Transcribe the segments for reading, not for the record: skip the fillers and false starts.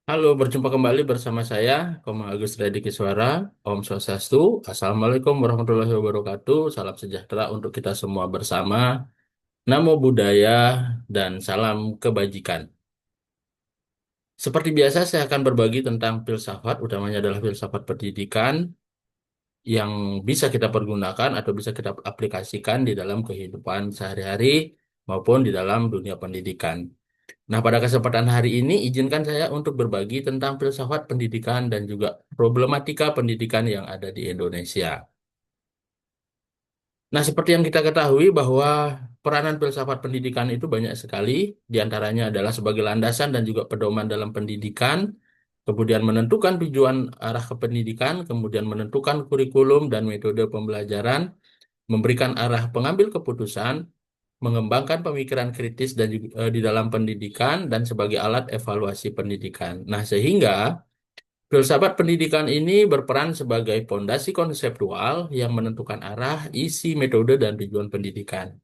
Halo, berjumpa kembali bersama saya, Koma Agus Redi Kiswara, Om Swastiastu, Assalamualaikum warahmatullahi wabarakatuh, salam sejahtera untuk kita semua bersama, Namo Buddhaya, dan salam kebajikan. Seperti biasa, saya akan berbagi tentang filsafat, utamanya adalah filsafat pendidikan, yang bisa kita pergunakan atau bisa kita aplikasikan di dalam kehidupan sehari-hari maupun di dalam dunia pendidikan. Nah, pada kesempatan hari ini, izinkan saya untuk berbagi tentang filsafat pendidikan dan juga problematika pendidikan yang ada di Indonesia. Nah, seperti yang kita ketahui bahwa peranan filsafat pendidikan itu banyak sekali, di antaranya adalah sebagai landasan dan juga pedoman dalam pendidikan, kemudian menentukan tujuan arah kependidikan, kemudian menentukan kurikulum dan metode pembelajaran, memberikan arah pengambil keputusan, mengembangkan pemikiran kritis dan juga, di dalam pendidikan dan sebagai alat evaluasi pendidikan. Nah, sehingga filsafat pendidikan ini berperan sebagai fondasi konseptual yang menentukan arah, isi, metode, dan tujuan pendidikan.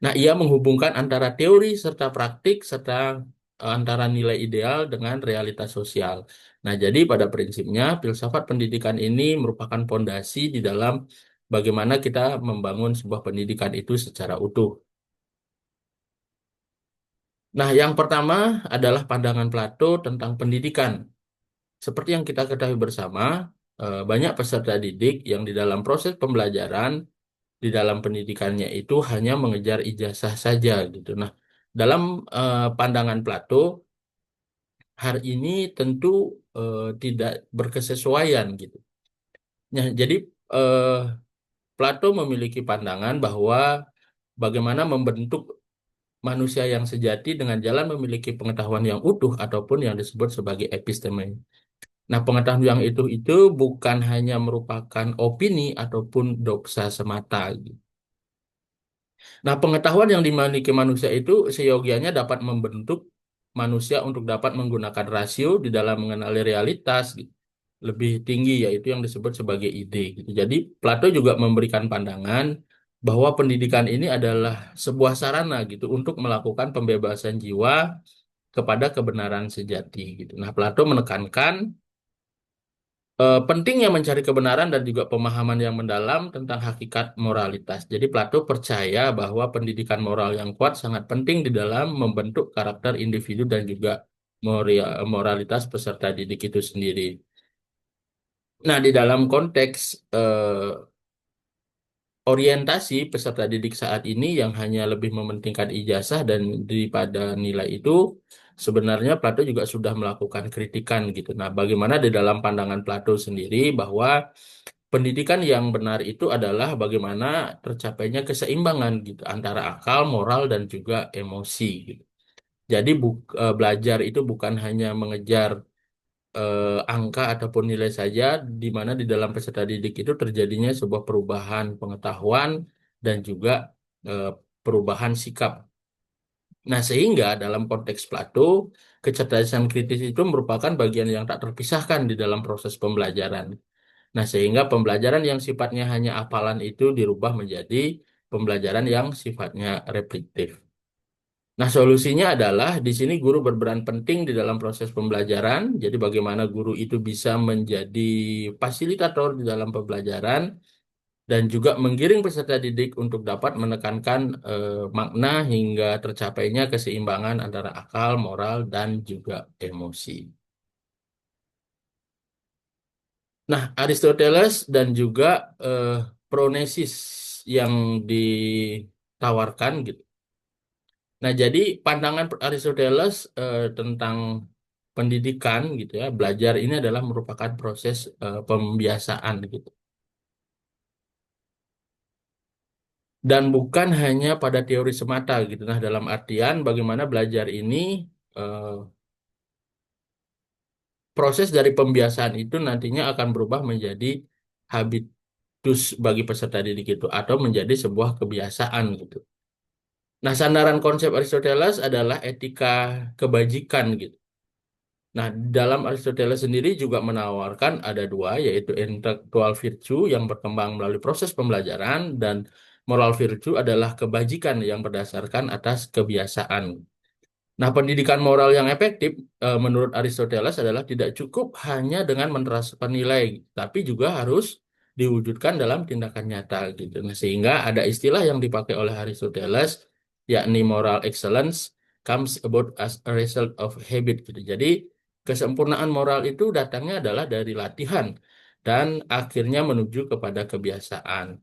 Nah, ia menghubungkan antara teori serta praktik serta antara nilai ideal dengan realitas sosial. Nah, jadi pada prinsipnya filsafat pendidikan ini merupakan fondasi di dalam bagaimana kita membangun sebuah pendidikan itu secara utuh. Nah, yang pertama adalah pandangan Plato tentang pendidikan. Seperti yang kita ketahui bersama, banyak peserta didik yang di dalam proses pembelajaran, di dalam pendidikannya itu hanya mengejar ijazah saja gitu. Nah, dalam pandangan Plato, hal ini tentu tidak berkesesuaian gitu. Nah, jadi eh, Plato memiliki pandangan bahwa bagaimana membentuk manusia yang sejati dengan jalan memiliki pengetahuan yang utuh ataupun yang disebut sebagai episteme. Nah, pengetahuan yang itu bukan hanya merupakan opini ataupun doxa semata, gitu. Nah, pengetahuan yang dimiliki manusia itu seyogianya dapat membentuk manusia untuk dapat menggunakan rasio di dalam mengenali realitas, gitu, lebih tinggi, yaitu yang disebut sebagai ide, gitu. Jadi, Plato juga memberikan pandangan bahwa pendidikan ini adalah sebuah sarana gitu untuk melakukan pembebasan jiwa kepada kebenaran sejati gitu. Nah, Plato menekankan pentingnya mencari kebenaran dan juga pemahaman yang mendalam tentang hakikat moralitas. Jadi Plato percaya bahwa pendidikan moral yang kuat sangat penting di dalam membentuk karakter individu dan juga moralitas peserta didik itu sendiri. Nah, di dalam konteks orientasi peserta didik saat ini yang hanya lebih mementingkan ijazah dan daripada nilai itu, sebenarnya Plato juga sudah melakukan kritikan gitu. Nah, bagaimana di dalam pandangan Plato sendiri bahwa pendidikan yang benar itu adalah bagaimana tercapainya keseimbangan gitu antara akal, moral, dan juga emosi gitu. Jadi belajar itu bukan hanya mengejar angka ataupun nilai saja, di mana di dalam peserta didik itu terjadinya sebuah perubahan pengetahuan dan juga eh, perubahan sikap. Nah, sehingga dalam konteks Plato, kecerdasan kritis itu merupakan bagian yang tak terpisahkan di dalam proses pembelajaran. Nah, sehingga pembelajaran yang sifatnya hanya hafalan itu dirubah menjadi pembelajaran yang sifatnya reflektif. Nah, solusinya adalah di sini guru berperan penting di dalam proses pembelajaran. Jadi, bagaimana guru itu bisa menjadi fasilitator di dalam pembelajaran dan juga menggiring peserta didik untuk dapat menekankan makna hingga tercapainya keseimbangan antara akal, moral, dan juga emosi. Nah, Aristoteles dan juga eh, Pronesis yang ditawarkan gitu. Nah, jadi pandangan Aristoteles tentang pendidikan gitu ya, belajar ini adalah merupakan proses pembiasaan gitu. Dan bukan hanya pada teori semata gitu. Nah, dalam artian bagaimana belajar ini eh, proses dari pembiasaan itu nantinya akan berubah menjadi habitus bagi peserta didik itu atau menjadi sebuah kebiasaan gitu. Nah, sandaran konsep Aristoteles adalah etika kebajikan gitu. Nah, dalam Aristoteles sendiri juga menawarkan ada dua, yaitu intellectual virtue yang berkembang melalui proses pembelajaran dan moral virtue adalah kebajikan yang berdasarkan atas kebiasaan. Nah, pendidikan moral yang efektif menurut Aristoteles adalah tidak cukup hanya dengan menerapkan nilai, tapi juga harus diwujudkan dalam tindakan nyata gitu. Nah, sehingga ada istilah yang dipakai oleh Aristoteles yakni moral excellence comes about as a result of habit gitu. Jadi, kesempurnaan moral itu datangnya adalah dari latihan dan akhirnya menuju kepada kebiasaan.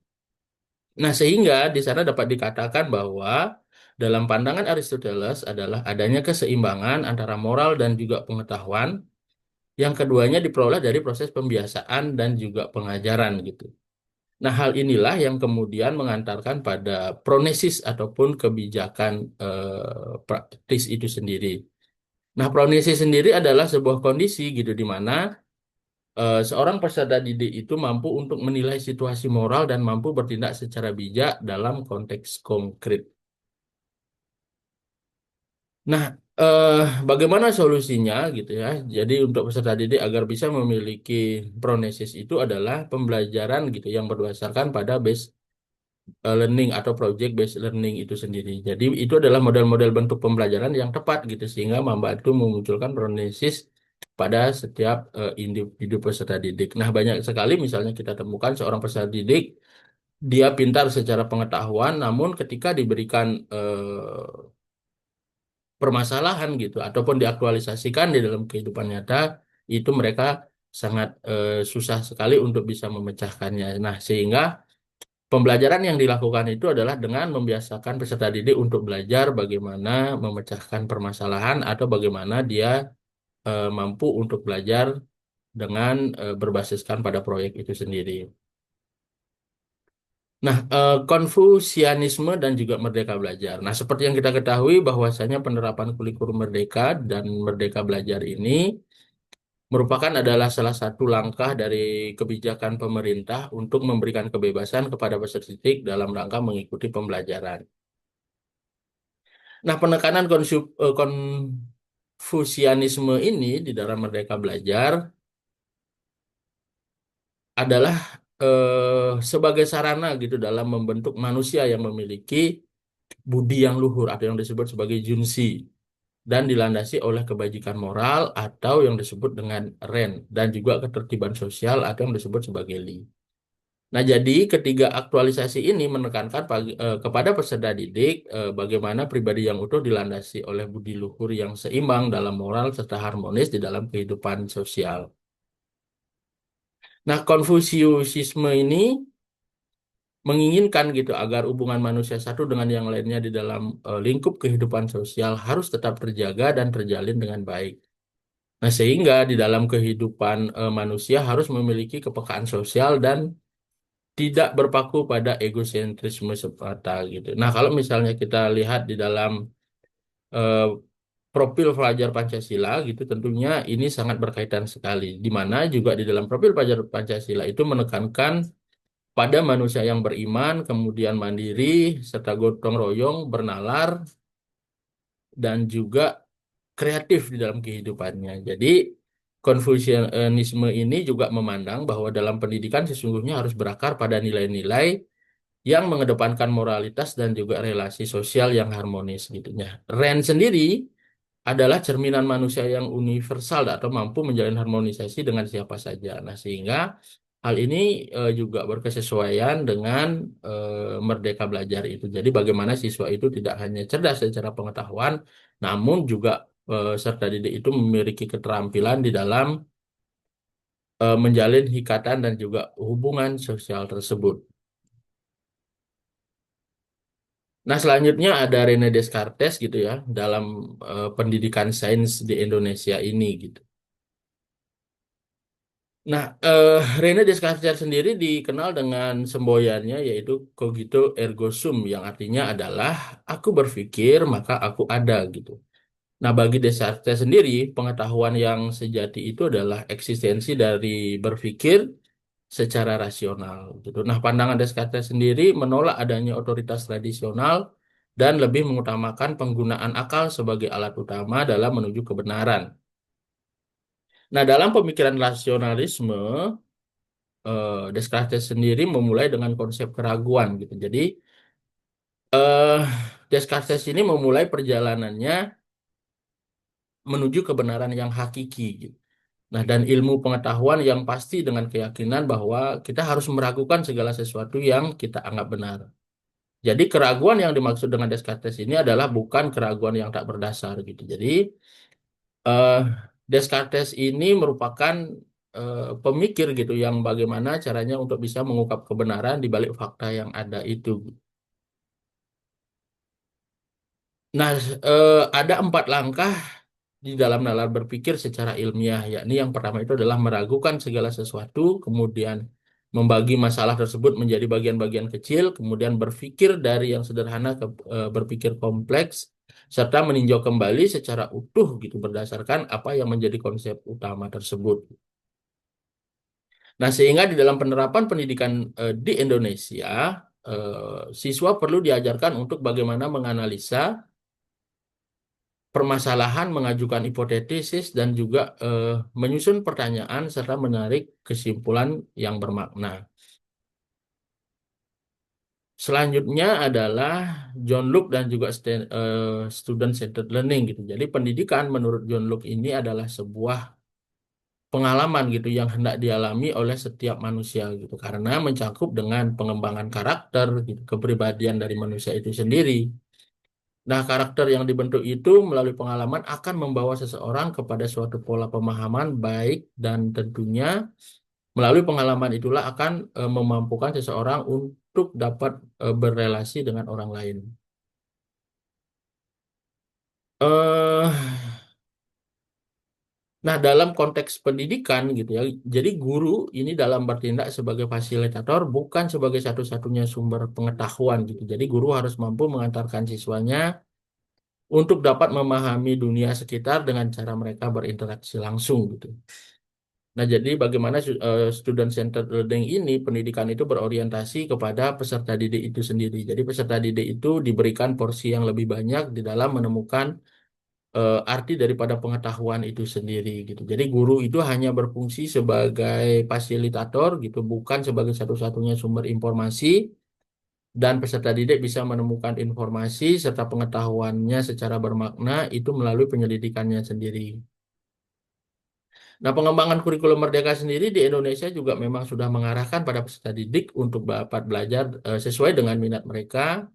Nah, sehingga di sana dapat dikatakan bahwa dalam pandangan Aristoteles adalah adanya keseimbangan antara moral dan juga pengetahuan, yang keduanya diperoleh dari proses pembiasaan dan juga pengajaran gitu. Nah, hal inilah yang kemudian mengantarkan pada pronesis ataupun kebijakan praktis itu sendiri. Nah, pronesis sendiri adalah sebuah kondisi gitu di mana seorang peserta didik itu mampu untuk menilai situasi moral dan mampu bertindak secara bijak dalam konteks konkret. Nah, eh, bagaimana solusinya gitu ya? Jadi untuk peserta didik agar bisa memiliki pronesis itu adalah pembelajaran gitu yang berdasarkan pada base learning atau project based learning itu sendiri. Jadi itu adalah model-model bentuk pembelajaran yang tepat gitu sehingga membantu memunculkan pronesis pada setiap individu peserta didik. Nah, banyak sekali misalnya kita temukan seorang peserta didik dia pintar secara pengetahuan, namun ketika diberikan permasalahan gitu ataupun diaktualisasikan di dalam kehidupan nyata itu mereka sangat susah sekali untuk bisa memecahkannya. Nah, sehingga pembelajaran yang dilakukan itu adalah dengan membiasakan peserta didik untuk belajar bagaimana memecahkan permasalahan atau bagaimana dia mampu untuk belajar dengan berbasiskan pada proyek itu sendiri. Nah, Konfusianisme dan juga Merdeka Belajar. Nah, seperti yang kita ketahui bahwasanya penerapan kurikulum merdeka dan Merdeka Belajar ini merupakan adalah salah satu langkah dari kebijakan pemerintah untuk memberikan kebebasan kepada peserta didik dalam rangka mengikuti pembelajaran. Nah, penekanan Konfusianisme ini di dalam Merdeka Belajar adalah sebagai sarana gitu dalam membentuk manusia yang memiliki budi yang luhur atau yang disebut sebagai junsi dan dilandasi oleh kebajikan moral atau yang disebut dengan ren dan juga ketertiban sosial atau yang disebut sebagai li. Nah, jadi ketiga aktualisasi ini menekankan kepada peserta didik bagaimana pribadi yang utuh dilandasi oleh budi luhur yang seimbang dalam moral serta harmonis di dalam kehidupan sosial. Nah, Konfusiusisme ini menginginkan gitu agar hubungan manusia satu dengan yang lainnya di dalam lingkup kehidupan sosial harus tetap terjaga dan terjalin dengan baik. Nah, sehingga di dalam kehidupan manusia harus memiliki kepekaan sosial dan tidak berpaku pada egosentrisme semata gitu. Nah, kalau misalnya kita lihat di dalam eh, profil pelajar Pancasila gitu, tentunya ini sangat berkaitan sekali. Di mana juga di dalam profil pelajar Pancasila itu menekankan pada manusia yang beriman, kemudian mandiri, serta gotong royong, bernalar, dan juga kreatif di dalam kehidupannya. Jadi, Konfusianisme ini juga memandang bahwa dalam pendidikan sesungguhnya harus berakar pada nilai-nilai yang mengedepankan moralitas dan juga relasi sosial yang harmonis gitu ya. Ren sendiri adalah cerminan manusia yang universal atau mampu menjalin harmonisasi dengan siapa saja. Nah, sehingga hal ini juga berkesesuaian dengan Merdeka Belajar itu. Jadi bagaimana siswa itu tidak hanya cerdas secara pengetahuan, namun juga serta didik itu memiliki keterampilan di dalam menjalin ikatan dan juga hubungan sosial tersebut. Nah, selanjutnya ada Rene Descartes gitu ya dalam pendidikan sains di Indonesia ini gitu. Nah, Rene Descartes sendiri dikenal dengan semboyannya yaitu cogito ergo sum yang artinya adalah aku berpikir maka aku ada gitu. Nah, bagi Descartes sendiri, pengetahuan yang sejati itu adalah eksistensi dari berpikir secara rasional gitu. Nah, pandangan Descartes sendiri menolak adanya otoritas tradisional dan lebih mengutamakan penggunaan akal sebagai alat utama dalam menuju kebenaran. Nah, dalam pemikiran rasionalisme, Descartes sendiri memulai dengan konsep keraguan gitu. Jadi, eh, Descartes ini memulai perjalanannya menuju kebenaran yang hakiki, gitu. Nah, dan ilmu pengetahuan yang pasti dengan keyakinan bahwa kita harus meragukan segala sesuatu yang kita anggap benar. Jadi keraguan yang dimaksud dengan Descartes ini adalah bukan keraguan yang tak berdasar gitu. Jadi eh, Descartes ini merupakan pemikir gitu yang bagaimana caranya untuk bisa mengungkap kebenaran di balik fakta yang ada itu. Nah, ada 4 langkah di dalam nalar berpikir secara ilmiah, yakni yang pertama itu adalah meragukan segala sesuatu, kemudian membagi masalah tersebut menjadi bagian-bagian kecil, kemudian berpikir dari yang sederhana ke berpikir kompleks, serta meninjau kembali secara utuh gitu berdasarkan apa yang menjadi konsep utama tersebut. Nah, sehingga di dalam penerapan pendidikan di Indonesia, siswa perlu diajarkan untuk bagaimana menganalisa permasalahan, mengajukan hipotesis, dan juga menyusun pertanyaan serta menarik kesimpulan yang bermakna. Selanjutnya adalah John Locke dan juga student-centered learning gitu. Jadi pendidikan menurut John Locke ini adalah sebuah pengalaman gitu yang hendak dialami oleh setiap manusia gitu karena mencakup dengan pengembangan karakter gitu, kepribadian dari manusia itu sendiri. Nah, karakter yang dibentuk itu melalui pengalaman akan membawa seseorang kepada suatu pola pemahaman baik dan tentunya melalui pengalaman itulah akan memampukan seseorang untuk dapat berelasi dengan orang lain. eh Nah, dalam konteks pendidikan gitu ya, jadi guru ini dalam bertindak sebagai fasilitator bukan sebagai satu-satunya sumber pengetahuan gitu. Jadi guru harus mampu mengantarkan siswanya untuk dapat memahami dunia sekitar dengan cara mereka berinteraksi langsung gitu. Nah, jadi bagaimana student-centered learning ini, pendidikan itu berorientasi kepada peserta didik itu sendiri. Jadi peserta didik itu diberikan porsi yang lebih banyak di dalam menemukan arti daripada pengetahuan itu sendiri gitu. Jadi guru itu hanya berfungsi sebagai fasilitator gitu, bukan sebagai satu-satunya sumber informasi dan peserta didik bisa menemukan informasi serta pengetahuannya secara bermakna itu melalui penyelidikannya sendiri. Nah, pengembangan kurikulum Merdeka sendiri di Indonesia juga memang sudah mengarahkan pada peserta didik untuk dapat belajar sesuai dengan minat mereka.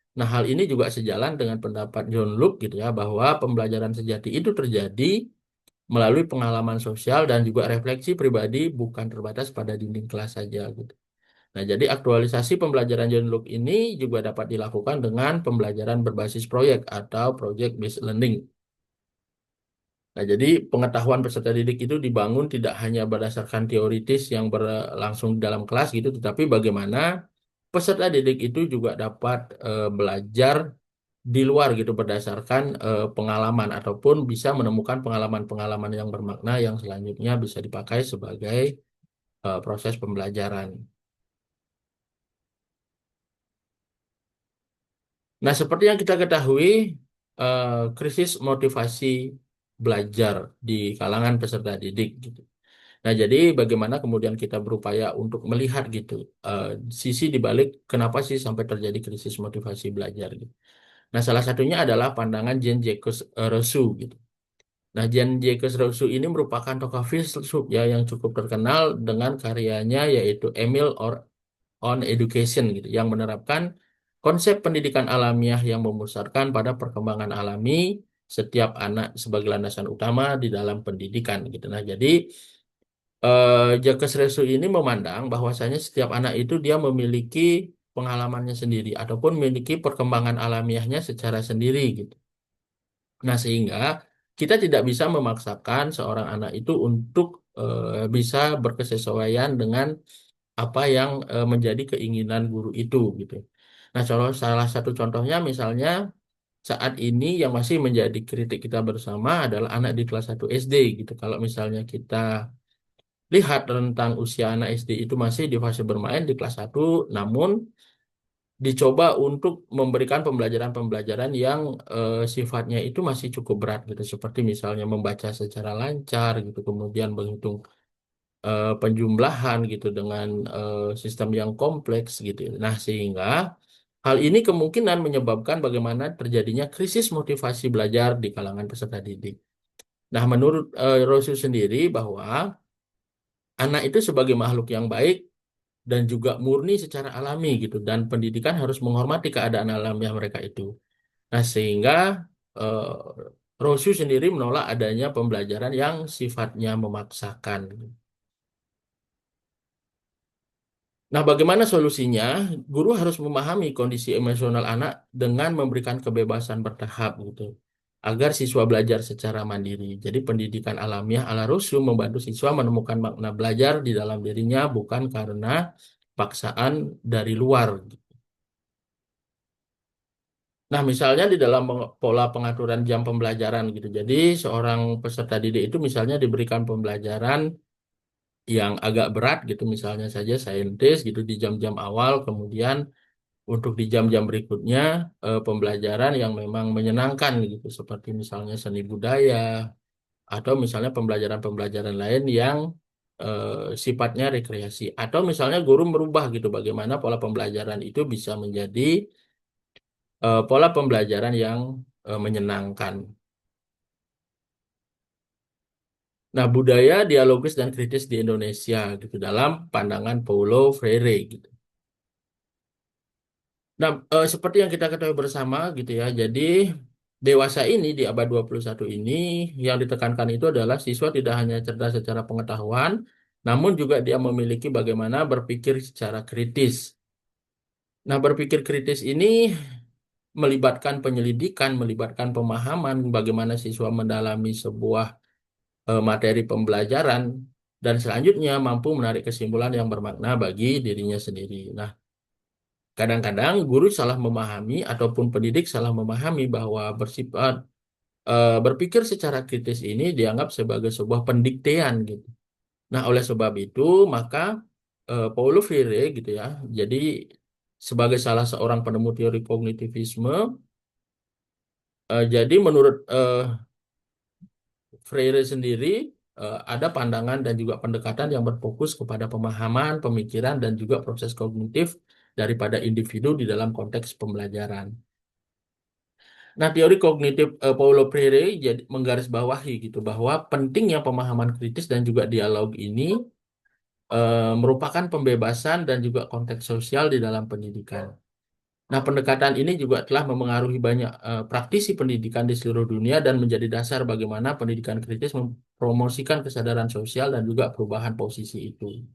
Nah, hal ini juga sejalan dengan pendapat John Locke gitu ya, bahwa pembelajaran sejati itu terjadi melalui pengalaman sosial dan juga refleksi pribadi bukan terbatas pada dinding kelas saja gitu. Nah, jadi aktualisasi pembelajaran John Locke ini juga dapat dilakukan dengan pembelajaran berbasis proyek atau project based learning. Nah, jadi pengetahuan peserta didik itu dibangun tidak hanya berdasarkan teoritis yang berlangsung di dalam kelas gitu, tetapi bagaimana peserta didik itu juga dapat belajar di luar gitu berdasarkan pengalaman ataupun bisa menemukan pengalaman-pengalaman yang bermakna yang selanjutnya bisa dipakai sebagai proses pembelajaran. Nah, seperti yang kita ketahui, eh, krisis motivasi belajar di kalangan peserta didik gitu. Nah, jadi bagaimana kemudian kita berupaya untuk melihat gitu eh, sisi dibalik kenapa sih sampai terjadi krisis motivasi belajar gitu. Nah, salah satunya adalah pandangan Jean-Jacques Rousseau gitu. Nah, Jean-Jacques Rousseau ini merupakan tokoh filsuf ya yang cukup terkenal dengan karyanya yaitu Emile on Education gitu yang menerapkan konsep pendidikan alamiah yang memusatkan pada perkembangan alami setiap anak sebagai landasan utama di dalam pendidikan gitu. Nah, jadi Jacques Rousseau ini memandang bahwasanya setiap anak itu dia memiliki pengalamannya sendiri ataupun memiliki perkembangan alamiahnya secara sendiri gitu. Nah, sehingga kita tidak bisa memaksakan seorang anak itu untuk bisa berkesesuaian dengan apa yang menjadi keinginan guru itu gitu. Nah, salah satu contohnya misalnya saat ini yang masih menjadi kritik kita bersama adalah anak di kelas 1 SD gitu. Kalau misalnya kita lihat rentang usia anak SD itu masih di fase bermain di kelas 1, namun dicoba untuk memberikan pembelajaran-pembelajaran yang sifatnya itu masih cukup berat gitu. Seperti misalnya membaca secara lancar gitu, kemudian menghitung penjumlahan gitu dengan sistem yang kompleks gitu. Nah, sehingga hal ini kemungkinan menyebabkan bagaimana terjadinya krisis motivasi belajar di kalangan peserta didik. Nah, menurut Rousseau sendiri bahwa anak itu sebagai makhluk yang baik dan juga murni secara alami gitu, dan pendidikan harus menghormati keadaan alamiah mereka itu. Nah, sehingga eh, Rousseau sendiri menolak adanya pembelajaran yang sifatnya memaksakan. Nah, bagaimana solusinya? Guru harus memahami kondisi emosional anak dengan memberikan kebebasan bertahap gitu, agar siswa belajar secara mandiri. Jadi pendidikan alamiah ala Rousseau membantu siswa menemukan makna belajar di dalam dirinya bukan karena paksaan dari luar. Nah, misalnya di dalam pola pengaturan jam pembelajaran gitu. Jadi seorang peserta didik itu misalnya diberikan pembelajaran yang agak berat gitu, misalnya saja saintis gitu di jam-jam awal, kemudian untuk di jam-jam berikutnya pembelajaran yang memang menyenangkan gitu, seperti misalnya seni budaya atau misalnya pembelajaran-pembelajaran lain yang sifatnya rekreasi, atau misalnya guru merubah gitu bagaimana pola pembelajaran itu bisa menjadi pola pembelajaran yang menyenangkan. Nah, budaya dialogis dan kritis di Indonesia gitu dalam pandangan Paulo Freire gitu. Nah, seperti yang kita ketahui bersama gitu ya. Jadi dewasa ini di abad 21 ini yang ditekankan itu adalah siswa tidak hanya cerdas secara pengetahuan, namun juga dia memiliki bagaimana berpikir secara kritis. Nah, berpikir kritis ini melibatkan penyelidikan, melibatkan pemahaman bagaimana siswa mendalami sebuah materi pembelajaran dan selanjutnya mampu menarik kesimpulan yang bermakna bagi dirinya sendiri. Nah, kadang-kadang guru salah memahami ataupun pendidik salah memahami bahwa berpikir secara kritis ini dianggap sebagai sebuah pendiktean gitu. Nah, oleh sebab itu maka Paulo Freire gitu ya. Jadi sebagai salah seorang penemu teori kognitivisme, jadi menurut Freire sendiri ada pandangan dan juga pendekatan yang berfokus kepada pemahaman, pemikiran, dan juga proses kognitif daripada individu di dalam konteks pembelajaran. Nah, teori kognitif Paulo Freire jadi menggarisbawahi gitu bahwa pentingnya pemahaman kritis dan juga dialog ini merupakan pembebasan dan juga konteks sosial di dalam pendidikan. Nah, pendekatan ini juga telah memengaruhi banyak praktisi pendidikan di seluruh dunia dan menjadi dasar bagaimana pendidikan kritis mempromosikan kesadaran sosial dan juga perubahan posisi itu.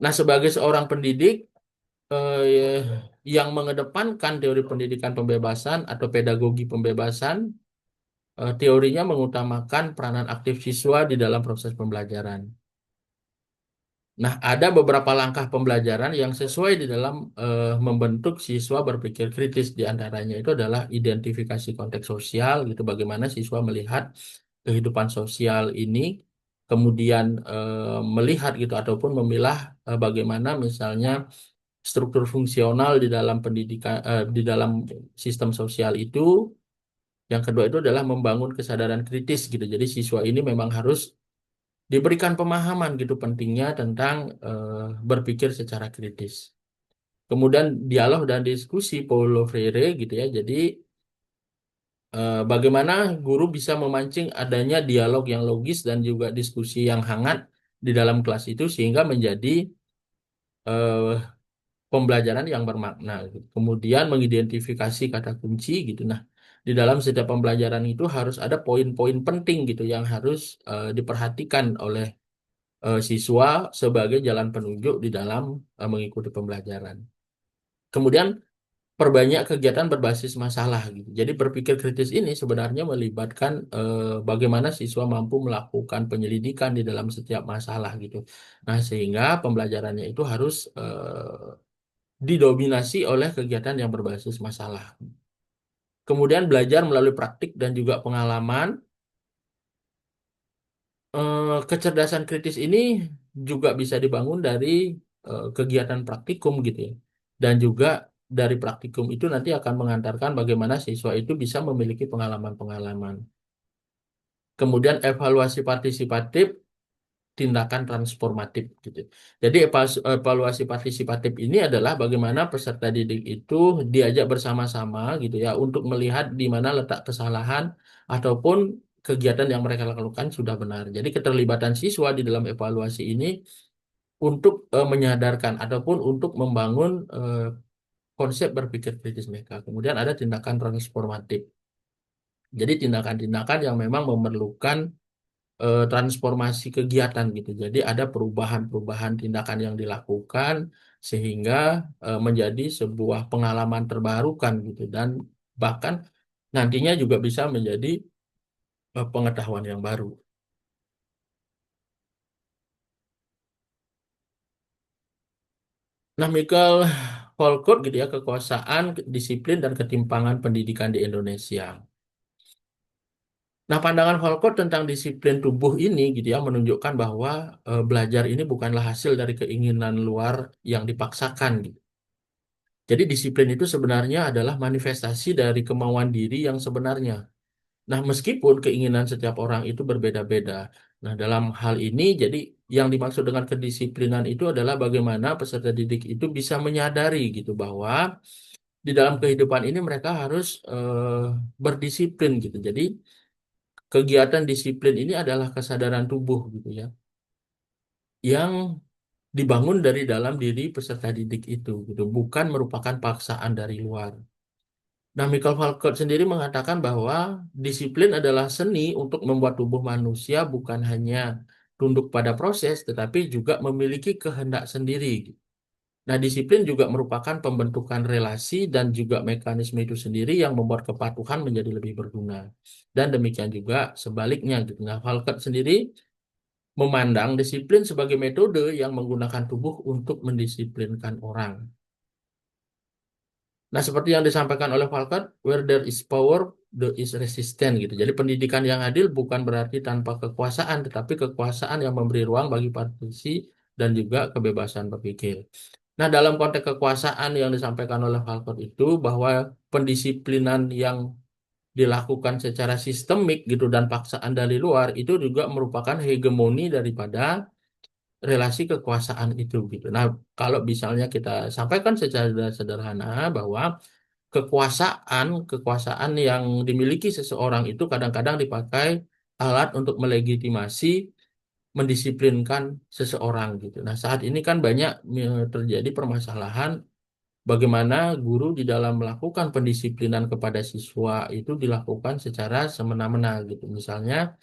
Nah, sebagai seorang pendidik yang mengedepankan teori pendidikan pembebasan atau pedagogi pembebasan, teorinya mengutamakan peranan aktif siswa di dalam proses pembelajaran. Nah, ada beberapa langkah pembelajaran yang sesuai di dalam membentuk siswa berpikir kritis. Di antaranya itu adalah identifikasi konteks sosial, gitu. Bagaimana siswa melihat kehidupan sosial ini, kemudian melihat gitu ataupun memilah bagaimana misalnya struktur fungsional di dalam pendidikan, di dalam sistem sosial itu. Yang kedua itu adalah membangun kesadaran kritis gitu. Jadi siswa ini memang harus diberikan pemahaman gitu pentingnya tentang berpikir secara kritis. Kemudian dialog dan diskusi Paulo Freire gitu ya. Jadi bagaimana guru bisa memancing adanya dialog yang logis dan juga diskusi yang hangat di dalam kelas itu sehingga menjadi eh, pembelajaran yang bermakna gitu. Kemudian mengidentifikasi kata kunci gitu. Nah, di dalam setiap pembelajaran itu harus ada poin-poin penting gitu yang harus diperhatikan oleh siswa sebagai jalan penunjuk di dalam mengikuti pembelajaran. Kemudian perbanyak kegiatan berbasis masalah gitu. Jadi berpikir kritis ini sebenarnya melibatkan bagaimana siswa mampu melakukan penyelidikan di dalam setiap masalah gitu. Nah, sehingga pembelajarannya itu harus didominasi oleh kegiatan yang berbasis masalah. Kemudian belajar melalui praktik dan juga pengalaman. Kecerdasan kritis ini juga bisa dibangun dari kegiatan praktikum gitu ya. Dan juga dari praktikum itu nanti akan mengantarkan bagaimana siswa itu bisa memiliki pengalaman-pengalaman. Kemudian evaluasi partisipatif, tindakan transformatif gitu. Jadi evaluasi partisipatif ini adalah bagaimana peserta didik itu diajak bersama-sama gitu ya untuk melihat di mana letak kesalahan ataupun kegiatan yang mereka lakukan sudah benar. Jadi keterlibatan siswa di dalam evaluasi ini untuk menyadarkan ataupun untuk membangun konsep berpikir kritis mereka. Kemudian ada tindakan transformatif. Jadi tindakan-tindakan yang memang memerlukan transformasi kegiatan gitu. Jadi ada perubahan-perubahan tindakan yang dilakukan sehingga menjadi sebuah pengalaman terbarukan gitu dan bahkan nantinya juga bisa menjadi pengetahuan yang baru. Nah, Michael Volkert gitu ya, kekuasaan, disiplin dan ketimpangan pendidikan di Indonesia. Nah, pandangan Volkert tentang disiplin tubuh ini gitu ya menunjukkan bahwa belajar ini bukanlah hasil dari keinginan luar yang dipaksakan gitu. Jadi disiplin itu sebenarnya adalah manifestasi dari kemauan diri yang sebenarnya. Nah, meskipun keinginan setiap orang itu berbeda-beda. Nah, dalam hal ini jadi yang dimaksud dengan kedisiplinan itu adalah bagaimana peserta didik itu bisa menyadari gitu bahwa di dalam kehidupan ini mereka harus berdisiplin gitu. Jadi kegiatan disiplin ini adalah kesadaran tubuh gitu ya, yang dibangun dari dalam diri peserta didik itu gitu, bukan merupakan paksaan dari luar. Nah, Michael Foucault sendiri mengatakan bahwa disiplin adalah seni untuk membuat tubuh manusia bukan hanya tunduk pada proses, tetapi juga memiliki kehendak sendiri. Nah, disiplin juga merupakan pembentukan relasi dan juga mekanisme itu sendiri yang membuat kepatuhan menjadi lebih berguna. Dan demikian juga sebaliknya gitu. Nah, Foucault sendiri memandang disiplin sebagai metode yang menggunakan tubuh untuk mendisiplinkan orang. Nah, seperti yang disampaikan oleh Falcon, where there is power, there is resistance gitu. Jadi pendidikan yang adil bukan berarti tanpa kekuasaan, tetapi kekuasaan yang memberi ruang bagi partisi dan juga kebebasan berpikir. Nah, dalam konteks kekuasaan yang disampaikan oleh Falcon itu bahwa pendisiplinan yang dilakukan secara sistemik gitu dan paksaan dari luar itu juga merupakan hegemoni daripada relasi kekuasaan itu gitu. Nah, kalau misalnya kita sampaikan secara sederhana bahwa kekuasaan yang dimiliki seseorang itu kadang-kadang dipakai alat untuk melegitimasi mendisiplinkan seseorang gitu. Nah, saat ini kan banyak terjadi permasalahan bagaimana guru di dalam melakukan pendisiplinan kepada siswa itu dilakukan secara semena-mena gitu. Misalnya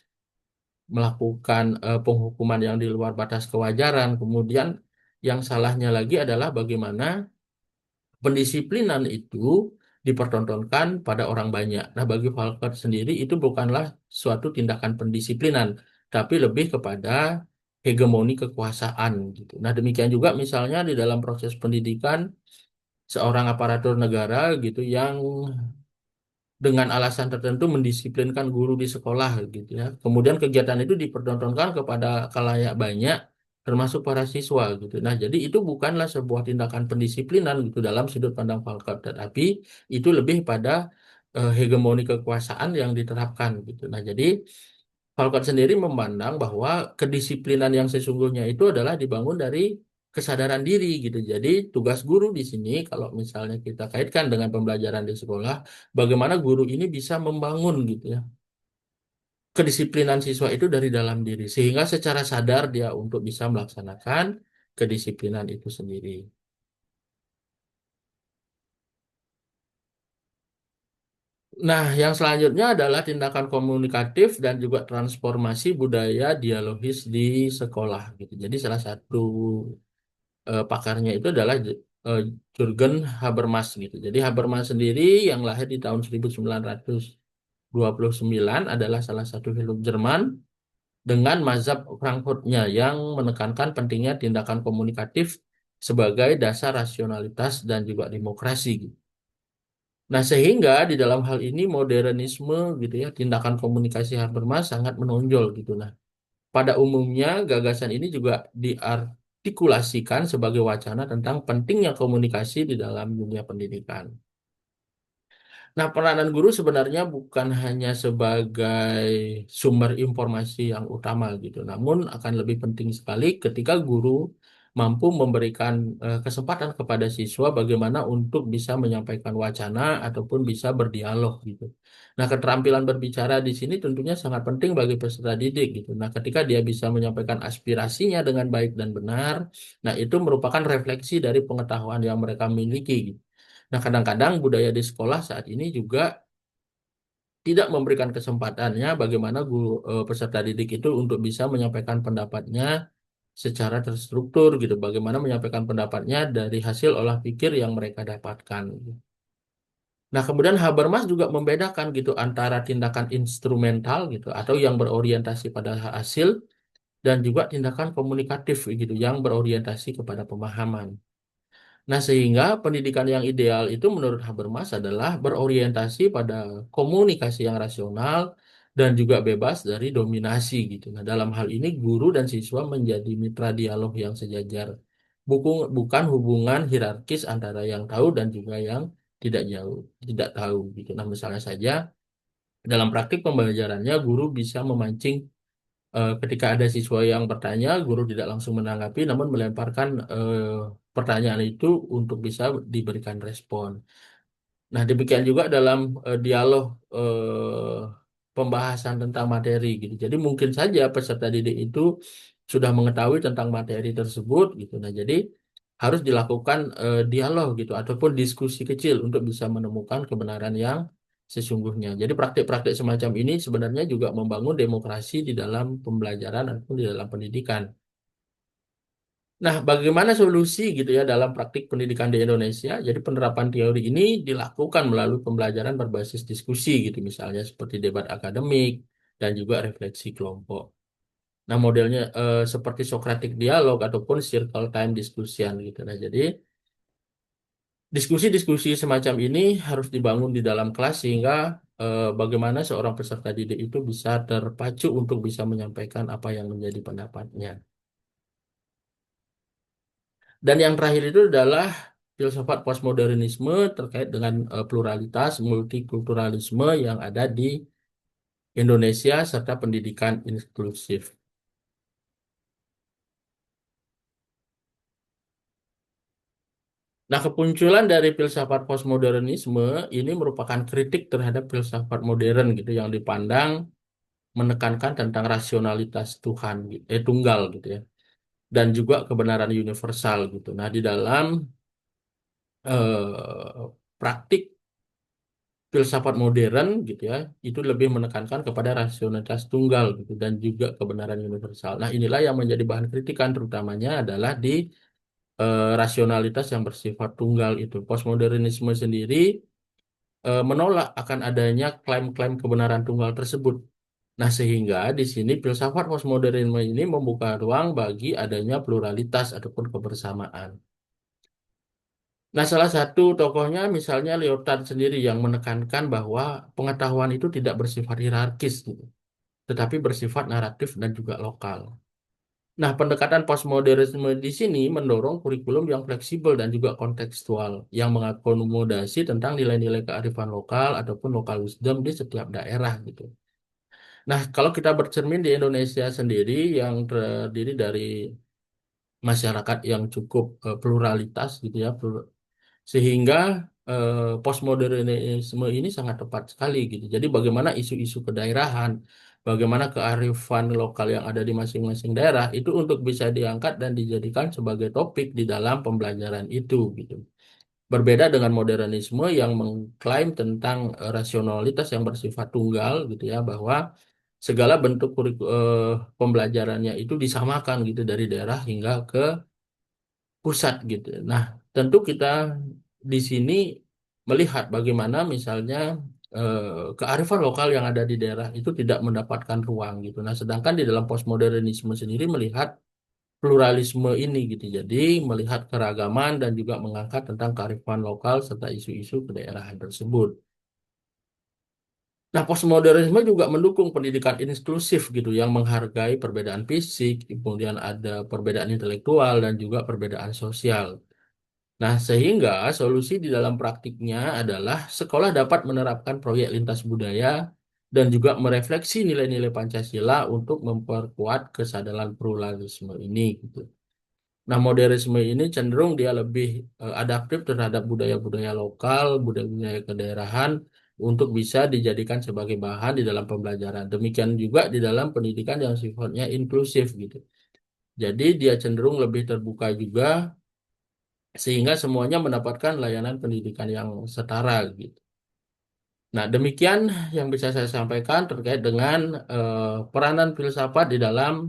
melakukan penghukuman yang di luar batas kewajaran. Kemudian yang salahnya lagi adalah bagaimana pendisiplinan itu dipertontonkan pada orang banyak. Nah, bagi Volcker sendiri itu bukanlah suatu tindakan pendisiplinan, tapi lebih kepada hegemoni kekuasaan gitu. Nah, demikian juga misalnya di dalam proses pendidikan seorang aparatur negara gitu yang dengan alasan tertentu mendisiplinkan guru di sekolah gitu ya. Kemudian kegiatan itu dipertontonkan kepada khalayak banyak termasuk para siswa gitu. Nah, jadi itu bukanlah sebuah tindakan pendisiplinan gitu dalam sudut pandang Falkot, tetapi itu lebih pada hegemoni kekuasaan yang diterapkan gitu. Nah, jadi Falcon sendiri memandang bahwa kedisiplinan yang sesungguhnya itu adalah dibangun dari kesadaran diri gitu. Jadi tugas guru di sini kalau misalnya kita kaitkan dengan pembelajaran di sekolah, bagaimana guru ini bisa membangun gitu ya kedisiplinan siswa itu dari dalam diri sehingga secara sadar dia untuk bisa melaksanakan kedisiplinan itu sendiri. Nah, yang selanjutnya adalah tindakan komunikatif dan juga transformasi budaya dialogis di sekolah gitu. Jadi salah satu pakarnya itu adalah eh, Jürgen Habermas gitu. Jadi Habermas sendiri yang lahir di tahun 1929 adalah salah satu filsuf Jerman dengan mazhab Frankfurtnya yang menekankan pentingnya tindakan komunikatif sebagai dasar rasionalitas dan juga demokrasi gitu. Nah, sehingga di dalam hal ini modernisme gitu ya, tindakan komunikasi Habermas sangat menonjol gitu. Nah, pada umumnya gagasan ini juga diartikulasikan sebagai wacana tentang pentingnya komunikasi di dalam dunia pendidikan. Nah, peranan guru sebenarnya bukan hanya sebagai sumber informasi yang utama gitu, namun akan lebih penting sekali ketika guru mampu memberikan kesempatan kepada siswa bagaimana untuk bisa menyampaikan wacana ataupun bisa berdialog gitu. Nah, keterampilan berbicara di sini tentunya sangat penting bagi peserta didik gitu. Nah, ketika dia bisa menyampaikan aspirasinya dengan baik dan benar, nah itu merupakan refleksi dari pengetahuan yang mereka miliki gitu. Nah, kadang-kadang budaya di sekolah saat ini juga tidak memberikan kesempatannya bagaimana guru peserta didik itu untuk bisa menyampaikan pendapatnya secara terstruktur gitu. Bagaimana menyampaikan pendapatnya dari hasil olah pikir yang mereka dapatkan. Nah, kemudian Habermas juga membedakan gitu antara tindakan instrumental gitu atau yang berorientasi pada hasil dan juga tindakan komunikatif gitu yang berorientasi kepada pemahaman. Nah, sehingga pendidikan yang ideal itu menurut Habermas adalah berorientasi pada komunikasi yang rasional dan juga bebas dari dominasi gitu. Nah, dalam hal ini guru dan siswa menjadi mitra dialog yang sejajar. Bukan hubungan hierarkis antara yang tahu dan juga yang tidak tahu gitu. Nah, misalnya saja dalam praktik pembelajarannya guru bisa memancing ketika ada siswa yang bertanya, guru tidak langsung menanggapi, namun melemparkan pertanyaan itu untuk bisa diberikan respon. Nah, demikian juga dalam dialog pembahasan tentang materi gitu. Jadi mungkin saja peserta didik itu sudah mengetahui tentang materi tersebut gitu. Nah, jadi harus dilakukan dialog gitu ataupun diskusi kecil untuk bisa menemukan kebenaran yang sesungguhnya. Jadi praktik-praktik semacam ini sebenarnya juga membangun demokrasi di dalam pembelajaran ataupun di dalam pendidikan. Nah, bagaimana solusi gitu ya dalam praktik pendidikan di Indonesia? Jadi penerapan teori ini dilakukan melalui pembelajaran berbasis diskusi gitu misalnya seperti debat akademik dan juga refleksi kelompok. Nah, modelnya seperti Socratic dialog ataupun circle time discussion gitu. Nah, jadi diskusi-diskusi semacam ini harus dibangun di dalam kelas sehingga bagaimana seorang peserta didik itu bisa terpacu untuk bisa menyampaikan apa yang menjadi pendapatnya. Dan yang terakhir itu adalah filsafat postmodernisme terkait dengan pluralitas multikulturalisme yang ada di Indonesia serta pendidikan inklusif. Nah, kemunculan dari filsafat postmodernisme ini merupakan kritik terhadap filsafat modern gitu yang dipandang menekankan tentang rasionalitas Tuhan, tunggal gitu ya, dan juga kebenaran universal gitu. Nah, di dalam praktik filsafat modern gitu ya itu lebih menekankan kepada rasionalitas tunggal gitu dan juga kebenaran universal. Nah, inilah yang menjadi bahan kritikan terutamanya adalah di rasionalitas yang bersifat tunggal itu. Postmodernisme sendiri menolak akan adanya klaim-klaim kebenaran tunggal tersebut. Nah, sehingga di sini filsafat postmodernisme ini membuka ruang bagi adanya pluralitas ataupun kebersamaan. Nah, salah satu tokohnya misalnya Lyotard sendiri yang menekankan bahwa pengetahuan itu tidak bersifat hierarkis gitu, tetapi bersifat naratif dan juga lokal. Nah, pendekatan postmodernisme di sini mendorong kurikulum yang fleksibel dan juga kontekstual, yang mengakomodasi tentang nilai-nilai kearifan lokal ataupun lokal wisdom di setiap daerah gitu. Nah, kalau kita bercermin di Indonesia sendiri yang terdiri dari masyarakat yang cukup pluralitas gitu ya, sehingga postmodernisme ini sangat tepat sekali gitu. Jadi bagaimana isu-isu kedaerahan, bagaimana kearifan lokal yang ada di masing-masing daerah itu untuk bisa diangkat dan dijadikan sebagai topik di dalam pembelajaran itu gitu. Berbeda dengan modernisme yang mengklaim tentang rasionalitas yang bersifat tunggal gitu ya, bahwa segala bentuk pembelajarannya itu disamakan gitu dari daerah hingga ke pusat gitu. Nah, tentu kita di sini melihat bagaimana misalnya kearifan lokal yang ada di daerah itu tidak mendapatkan ruang gitu. Nah, sedangkan di dalam postmodernisme sendiri melihat pluralisme ini gitu. Jadi melihat keragaman dan juga mengangkat tentang kearifan lokal serta isu-isu kedaerahan tersebut. Nah, postmodernisme juga mendukung pendidikan inklusif gitu yang menghargai perbedaan fisik, kemudian ada perbedaan intelektual dan juga perbedaan sosial. Nah, sehingga solusi di dalam praktiknya adalah sekolah dapat menerapkan proyek lintas budaya dan juga merefleksi nilai-nilai Pancasila untuk memperkuat kesadaran pluralisme ini gitu. Nah, modernisme ini cenderung dia lebih adaptif terhadap budaya-budaya lokal, budaya-budaya kedaerahan untuk bisa dijadikan sebagai bahan di dalam pembelajaran. Demikian juga di dalam pendidikan yang sifatnya inklusif gitu. Jadi dia cenderung lebih terbuka juga sehingga semuanya mendapatkan layanan pendidikan yang setara gitu. Nah, demikian yang bisa saya sampaikan terkait dengan peranan filsafat di dalam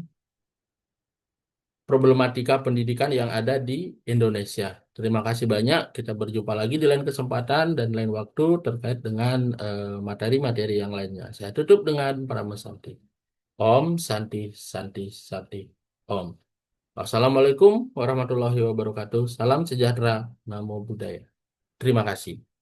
problematika pendidikan yang ada di Indonesia. Terima kasih banyak. Kita berjumpa lagi di lain kesempatan dan lain waktu terkait dengan materi-materi yang lainnya. Saya tutup dengan Prameswati. Om Santi Santi Santi Om. Wassalamualaikum warahmatullahi wabarakatuh. Salam sejahtera. Namo Buddhaya. Terima kasih.